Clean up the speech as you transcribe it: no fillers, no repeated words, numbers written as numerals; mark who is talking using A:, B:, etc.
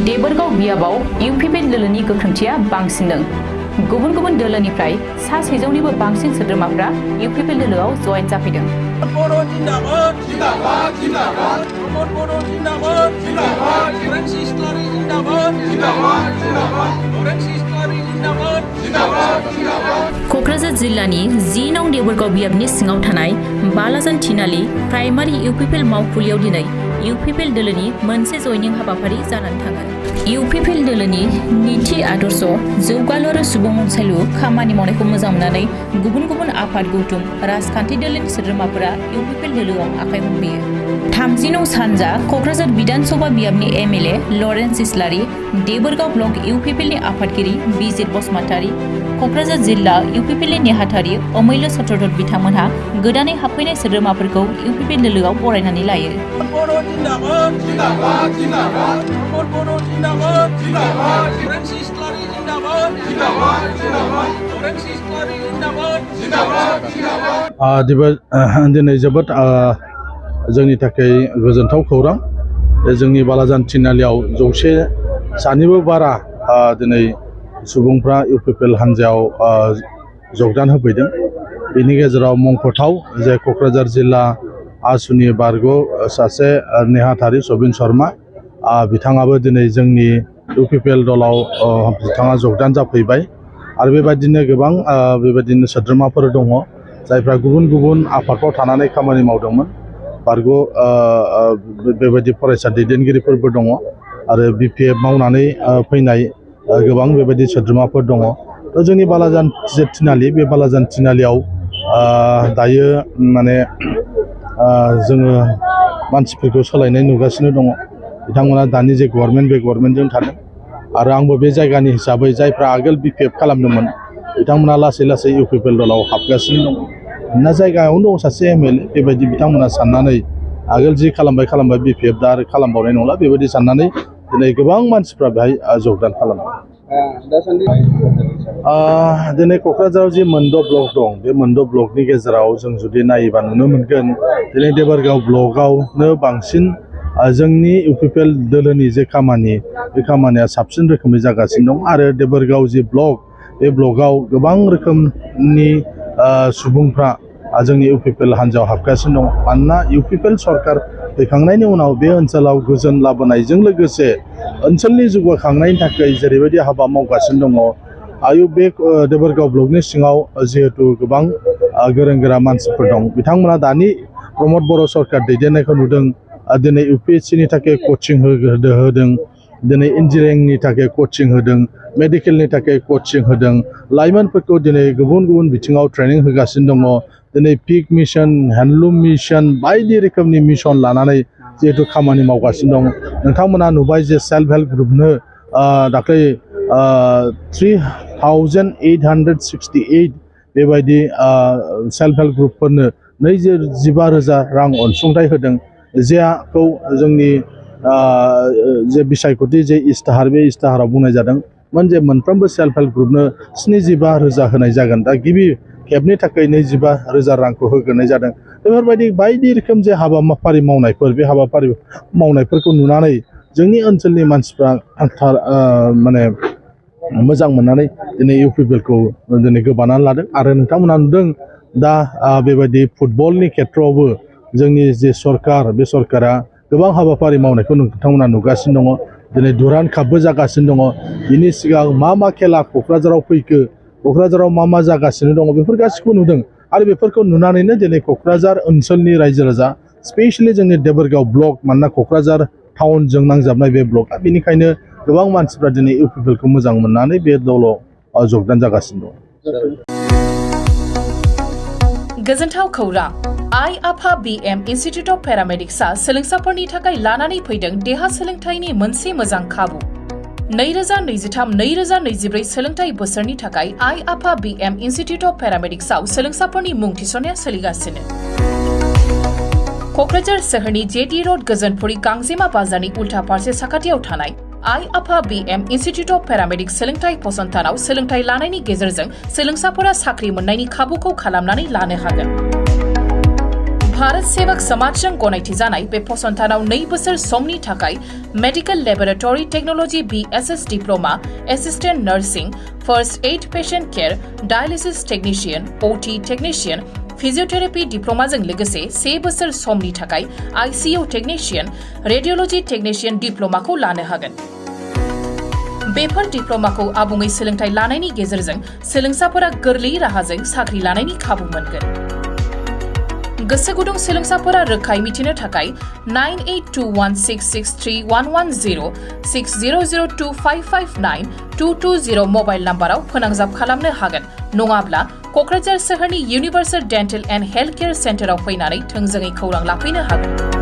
A: देबोरगाव बियाबाव UPPL दोलोनि गोख्रोंथिया बांसिनदों। गुबुन गुबुन दोलोनिफ्राय 600निबो बांसिन सोद्रोमाफ्रा इउपिपिएल दोलोआव जयेन जाफैदों। क'क्राझार जिल्लानि 10 नं देबोरगाव बियाबनि सिङाव थानाय बालाजान थिनालि प्राइमारि इउपिपिएल मावखुलियाव दिनै इउपिपिएल दोलोनि मोनसे जयनिं हाबाफारि जानानै थाङो। इउपिपिएल दोलोनि नीति आदर्श जौगालु आरो सुबुं अनसायलु खामानि मावनायखौ मोजां मोननानै गुबुन गुबुन आफाद गौथुम राजखान्थि दोलोनि सोद्रोमाफोरा इउपिपिएल दोलोआव आखाइ हमफैयो। 30 नं सानजा क'क्राझार विधानसभा बियाबनि एमएलए लरेन्स इस्लारि, देबोरगाव ब्लक इउपिपिएलनि आफादगिरि बिजित बसुमतारी, क'क्राझार जिल्ला इउपिपिएलनि नेहाथारि अमैल्य चक्रधर बिथांमोनहा गोदानै हाबफैनाय सोद्रोमाफोरखौ इउपिपिएल दोलोआव बरायनानै लायो।
B: दिनै जोबोद जोंनि थाखाय गोजोनथाव खौरां। जोंनि बालाजान थिनालियाव 100 बारा दिनै सुबुंफ्रा इउपिपिएल हान्जायाव जगदान होफैदों। बेनि गेजेराव मुंख'थाव जे क'क्राझार जिल्ला आसुनि बारग' सासे नेहाथारि सबिन शर्मा बिथाङाबो दिनै जोंनि इउपिपिएल दलाव बिथाङा जगदान जाफैबाय। आरो बेबायदिनो गोबां बेबायदिनो सोद्रोमाफोर दङ जायफ्रा गुबुन गुबुन आफादफ्राव थानानै खामानि मावदोंमोन। बारग' बेबायदि फरायसा दैदेनगिरिफोरबो दङ आरो बिपिएफ मावनानै फैनाय गोबां बेबायदि सोद्रोमाफोर दङ। थ' जोंनि बालाजान थिनालि बे बालाजान थिनालियाव दायो माने जोङो मानसिफोरखौ सोलायनाय नुगासिनो दङ। बिथांमोना दानि जे गभर्नमेन्ट बे गभर्नमेन्टजों थादों आरो आंबो बे जायगानि हिसाबै जायफ्रा आगोल बिपिएफ खालामदोंमोन बिथांमोना लासै लासै इउपिपिएल दलाव हाबगासिनो दङ। ना जायगायावनो दं सासे एमएलए बेबायदि बिथांमोना साननानै आगोल जि खालामबाय बिपिएफ दा आरो खालामबावनाय नंला बेबायदि साननानै दिनै गोबां मानसिफ्रा बेहाय जगदान खालामदों। दिनै क'क्राझाराव जि मोनद' ब्लक दं बे मोनद' ब्लकनि गेजेराव जों जुदि नायोबा नुनो मोनगोन दिनै देबोरगाव ब्लकआवनो बांसिन जोंनि इउपिपिएल दोलोनि जे खामानि बे खामानिया साबसिन रोखोमै जागासिनो दं। आरो देबोरगाव जि ब्लक बे ब्लकआव गोबां रोखोमनि सुबुंफ्रा जोंनि इउपिपिएल हान्जायाव हाबगासिनो दं। मानोना इउपिपिएल सरकार फैखांनायनि उनाव बे ओनसोलाव गोजोन लाबोनायजों लोगोसे ओनसोलनि जौगाखांनायनि थाखाय जेरैबायदि हाबा मावगासिनो दङ बे देबोरगाव ब्लकनि सिङाव जिहेतु गोबां गोरों गोरा मानसिफोर दं बिथांमोना दानि प्रमद बर' सरकार दैदेननायखौ नुदों। दिनै इउपिएससिनि थाखाय कचिं होदों, दिनै इन्जिनियारिंनि थाखाय कचिं होदों, मेडिकेलनि थाखाय कचिं होदों, लाइमोनफोरखौ दिनै गुबुन गुबुन बिथिङाव ट्रेनिं होगासिनो दङ। दिनै पिक मिशन, हेन्डलुम मिशन बायदि रोखोमनि मिशन लानानै जिहेतु खामानि मावगासिनो दं। नोंथांमोना नुबाय जे सेल्फ हेल्प ग्रुपनो दाख्लै 3868 बेबायदि सेल्फ हेल्प ग्रुपफोरनो 25,000 रां अनसुंथाइ होदों। जेखौ जोंनि जे बिसायख'थि जे इस्ताहार बे इस्ताहाराव बुंनाय जादोंमोन जे मोनफ्रोमबो सेल्फ हेल्प ग्रुपनो 75,000 होनाय जागोन। दा गिबि खेबनि थाखाय 25,000 रांखौ होग्रोनाय जादों। बेफोरबायदि बायदि रोखोम जे हाबाफारि मावनायफोर बे हाबाफारि मावनायफोरखौ नुनानै जोंनि ओनसोलनि मानसिफ्रा माने मोजां मोननानै दिनै इउपिपिएलखौ दिनै गोबानानै लादों। आरो नोंथांमोना नुदों दा बेबायदि फुटबलनि खेथ्रआवबो जोंनि जे सरकार बे सरकारा गोबां हाबाफारि मावनायखौ नोंथांमोना नुगासिनो दङ। दिनै दुरान्ड कापबो जागासिनो दङ। बिनि सिगां मा खेला क'क्राझाराव फैखो, क'क्राझाराव मा जागासिनो दङ बेफोर गासिखौबो नुदों। आरो बेफोरखौ नुनानैनो दिनै क'क्राझार ओनसोलनि रायजो राजा स्पेशलि जोंनि देबोरगाव ब्लक मानोना क'क्राझार टाउनजों नांजाबनाय बे ब्लकआ बेनिखायनो गोबां मानसिफ्रा दिनै इउपिपिएलखौ मोजां मोननानै बे दलाव जगदान जागासिनो दं।
A: गोजोनथाव खौरां। आइ आफा बिएम इन्स्टिट्युट अफ पेरामेडिक्सआ सोलोंसाफोरनि थाखाय लानानै फैदों देहा सोलोंथाइनि मोनसे मोजां खाबु। 2023-2024 सोलोंथाइ बोसोरनि थाखाय आइ आफा बिएम इन्स्टिट्युट अफ पेरामेडिक्सआव सोलोंसाफोरनि मुं थिसननाया सोलिगासिनो। क'क्राझार सोहोरनि जेटी रोड गोजोनपुरी गांजेमा बाजारनि उल्था फारसे साखाथियाव थानाय आइ आफा बिएम इन्स्टिट्युट अफ पेरामेडिक्स सोलोंथाइ फसंथानाव सोलोंथाइ लानायनि गेजेरजों सोलोंसाफोरा साख्रि मोननायनि खाबुखौ खालामनानै लानो हागोन।
C: भारत सेवक समाजजों गनायथि जानाय बे फसंथानाव 2 बोसोर समनि थाखाय medical laboratory technology BSS diploma, assistant nursing, first aid patient care, dialysis technician, OT technician, physiotherapy डिप्लोमाजों लोगोसे 1 बोसोर समनि थाखाय ICU टेक्निशियन, रेडियोलॉजी टेक्निशियन डिप्लोमाखौ लानो हागोन। बेफोर डिप्लोमाखौ आबुङै सोलोंथाइ लानायनि गेजेरजों सोलोंसाफोरा गोरलै राहाजों साख्रि लानायनि खाबु मोनगोन। गोसो गुदुं सोलोंसाफोरा रोखायै मिथिनो थाखाय 9821663110 6002559220 मबाइल नाम्बाराव फोनांजाब खालामनो हागोन, नङाब्ला क'क्राझार सोहोरनि universal dental and health care सेन्टाराव फैनानै थोंजोङै खौरां लाफैनो हागोन।